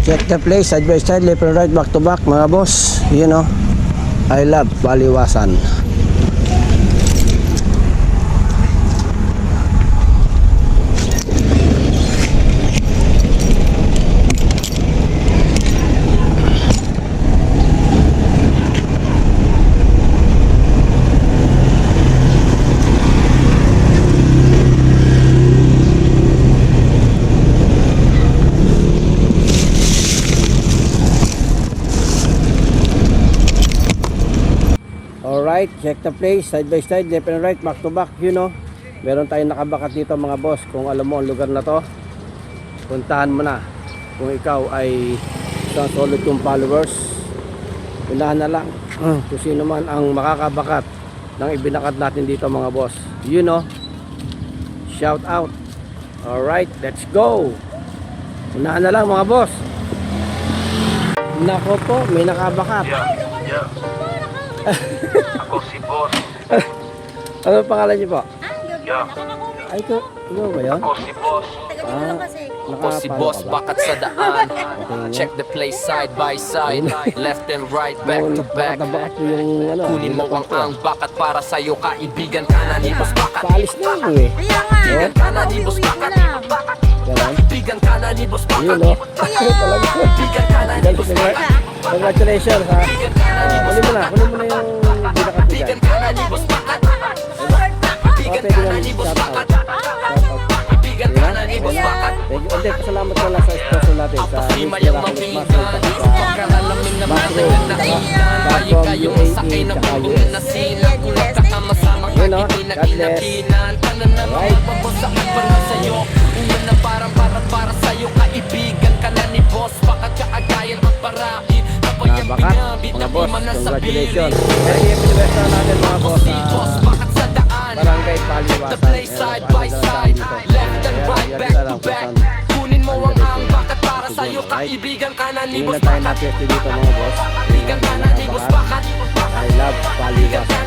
Check the place, side by side, left and right, back to back mga boss. You know, I love Baliwasan. Alright, check the place, side by side, left and right, back to back, you know. Meron tayong nakabakat dito mga boss. Kung alam mo ang lugar na to, puntahan mo na. Kung ikaw ay isang solid kong followers, unahan na lang kung sino man ang makakabakat ng ibinakat natin dito mga boss. You know, shout out. Alright, let's go. Unahan na lang mga boss. Nako po, may nakabakat. Yeah. Ako si boss. Ano pangalan niyo po? Yeah. Ay, ito ba yun? Ako si boss. Ako si boss, bakat sa daan. Check the place side by side, left and right, back to back. Kunin mo ang bakat para sa'yo, kaibigan ka na ni boss bakat. Paalis na ako eh. Kaibigan ka na ni boss bakat. Kaibigan ka na ni boss bakat. Yun o. Kaibigan ka na ni boss bakat. Congratulations ha. Kunin mo na yung binakat mo dyan. Kaibigan ka na ni boss bakat. Kaibigan ka na ni boss bakat. Kaibigan ka na ni boss bakat. Thank you. Hindi, pasalamat ko lang sa sponsor natin sa Mayang manghingan, pagkaralamin na matagal na ilan. Bayi kayong sakay na bulungan na sila. Kulang ka kamasamang pag-ipinakilakilan. Tanan na magpapasakin pa na sa'yo. Ulan na parang para sa'yo. Kaibigan ka na ni boss, bakat kaagayan ang parahin. Kapayang binabit na iman na sa congratulations. piling. Kaya i-pinwesta natin mga boss Boss, bakat sa daan. Barangay Baliwasan. The play side by side, left and right, back to back. Kunin mo ang bakat para sa'yo, kaibigan ka na ni Hindi boss na tayo bakat. na-test dito mga boss. Kaibigan ka na ni boss bakat. I love Baliwasan.